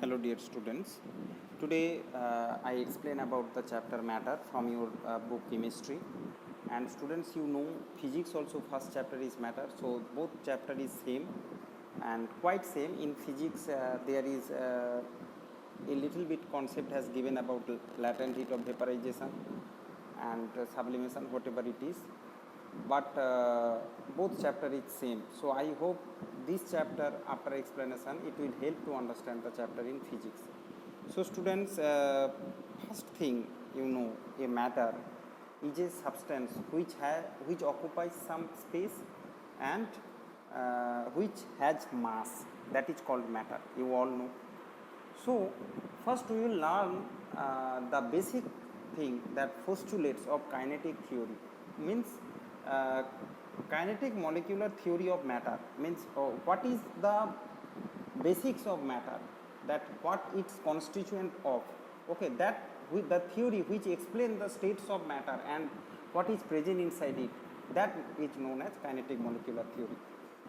Hello dear students. Today I explain about the chapter matter from your book chemistry, and students, you know, physics also first chapter is matter, so both chapter is same and quite same. In physics there is a little bit concept has given about latent heat of vaporization and sublimation, whatever it is, but both chapter is same. So I hope this chapter, after explanation, it will help to understand the chapter in physics. So students, first thing, you know, a matter is a substance which occupies some space and which has mass, that is called matter, you all know. So first we will learn the basic thing, that postulates of kinetic theory. Means uh, kinetic molecular theory of matter, means what is the basics of matter, that what its constituent of, okay, that with the theory which explain the states of matter and what is present inside it, that is known as kinetic molecular theory.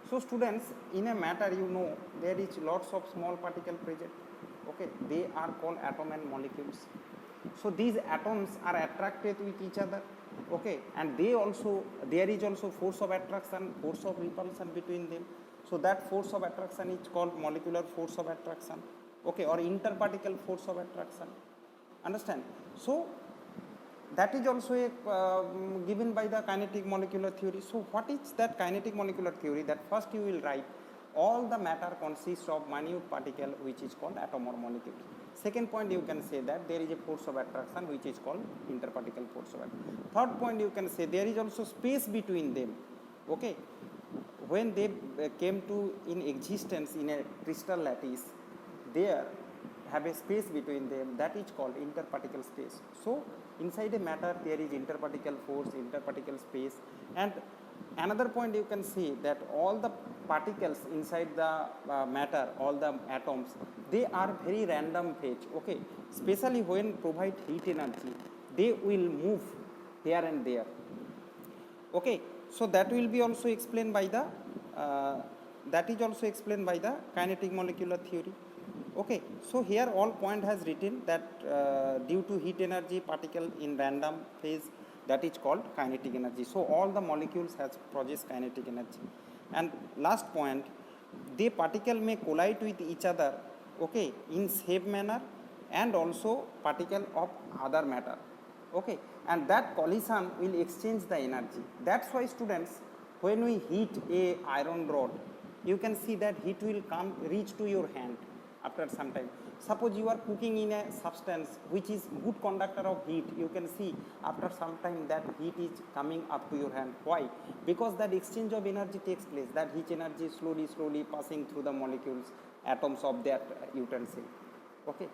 So students, in a matter, you know, there is lots of small particle present, okay, they are called atom and molecules. So these atoms are attracted with each other, okay, and there is also force of attraction, force of repulsion between them. So that force of attraction is called molecular force of attraction, okay, or interparticle force of attraction. Understand? So that is also given by the kinetic molecular theory. So what is that kinetic molecular theory? That first you will write all the matter consists of minute particle which is called atom or molecule. Second point, you can say that there is a force of attraction which is called interparticle force of attraction. Third point, you can say there is also space between them, okay. When they came to in existence in a crystal lattice, there have a space between them, that is called interparticle space. So inside a matter there is interparticle force, interparticle space. And another point, you can see that all the particles inside the matter, all the atoms, they are very random phase, okay, especially when provide heat energy, they will move here and there, okay. So that will be also explained by the that is also explained by the kinetic molecular theory, okay. So here all point has written that due to heat energy particle in random phase, that is called kinetic energy. So all the molecules has possess kinetic energy. And last point, the particle may collide with each other, okay, in same manner, and also particle of other matter, okay, and that collision will exchange the energy. That's why students, when we heat a iron rod, you can see that heat will come reach to your hand after some time. Suppose you are cooking in a substance which is good conductor of heat, you can see after some time that heat is coming up to your hand. Why? Because that exchange of energy takes place, that heat energy slowly passing through the molecules, atoms of that utensil, okay.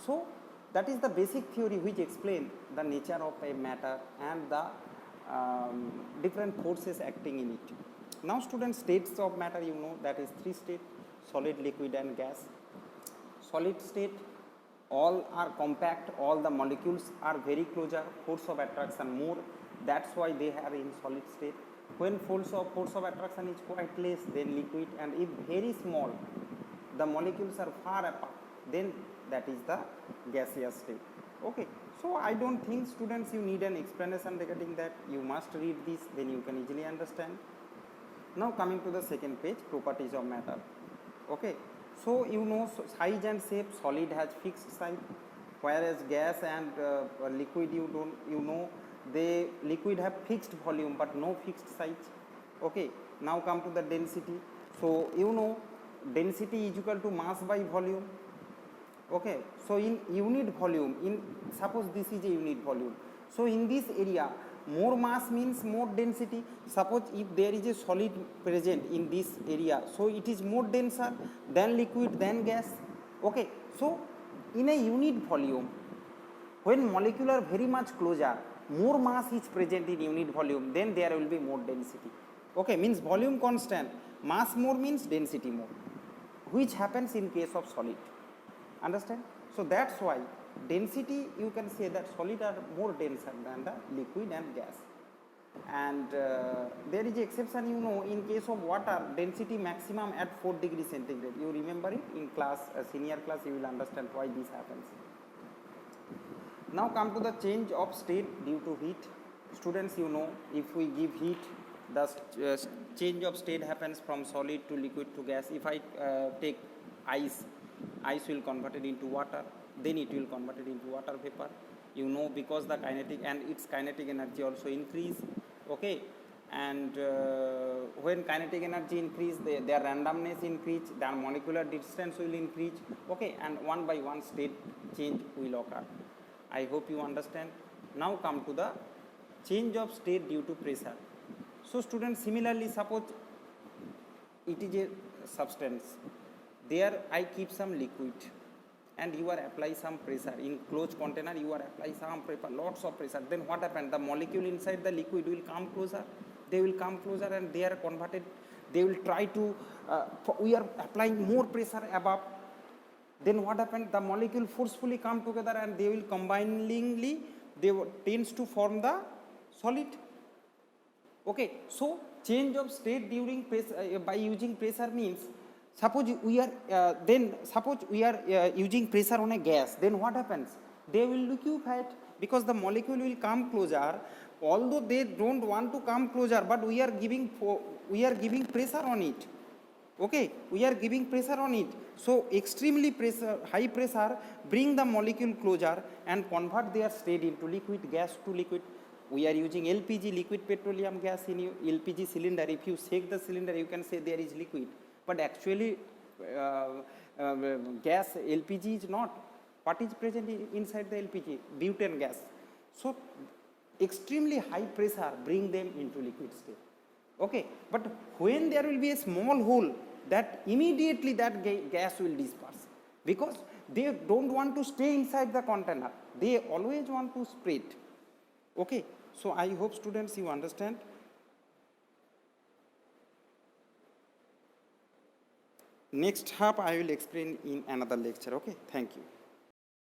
So that is the basic theory which explain the nature of a matter and the different forces acting in it. Now students, states of matter, you know, that is three states: solid, liquid and gas. Solid state, all are compact, all the molecules are very closer, force of attraction more, that's why they are in solid state. When force of attraction is quite less, then liquid, and if very small, the molecules are far apart, then that is the gaseous state, okay. So I don't think students you need an explanation regarding that, you must read this, then you can easily understand. Now coming to the second page, properties of matter, okay. So you know, size and shape, solid has fixed size, whereas gas and liquid, you know, they liquid have fixed volume but no fixed size, okay. Now come to the density. So you know, density is equal to mass by volume, okay. So in unit volume, in suppose this is a unit volume, so in this area more mass means more density. Suppose if there is a solid present in this area, so it is more denser than liquid than gas, okay. So in a unit volume, when molecule are very much closer, more mass is present in unit volume, then there will be more density, okay. Means volume constant, mass more means density more, which happens in case of solid. Understand? So that's why density, you can say that solid are more denser than the liquid and gas. And there is exception, you know, in case of water, density maximum at 4 degrees centigrade. You remember it in class, senior class, you will understand why this happens. Now come to the change of state due to heat. Students, you know, if we give heat, the change of state happens from solid to liquid to gas. If I take ice will convert it into water, then it will convert it into water vapor. You know, because the kinetic and its kinetic energy also increase. Okay, and when kinetic energy increase, their randomness increase, their molecular distance will increase. Okay, and one by one state change will occur. I hope you understand. Now come to the change of state due to pressure. So students, similarly, suppose it is a substance. There I keep some liquid and you are apply some pressure. In closed container you are apply some pressure, lots of pressure. Then what happens? The molecule inside the liquid will come closer. They will come closer and they are converted. They will try to, we are applying more pressure above. Then what happens? The molecule forcefully come together and they will combiningly, they tends to form the solid. Okay, so change of state during pressure, by using pressure means, suppose we are using pressure on a gas, then what happens? They will liquefy it because the molecule will come closer, although they don't want to come closer, but we are giving pressure on it. Okay, we are giving pressure on it. So extremely high pressure bring the molecule closer and convert their state into liquid, gas to liquid. We are using LPG, liquid petroleum gas, in LPG cylinder. If you shake the cylinder, you can say there is liquid, but actually gas LPG is not. What is present inside the LPG? Butane gas. So extremely high pressure bring them into liquid state. Okay, but when there will be a small hole, that immediately that gas will disperse, because they don't want to stay inside the container. They always want to spread. Okay, so I hope students you understand. Next half I will explain in another lecture. Okay, thank you.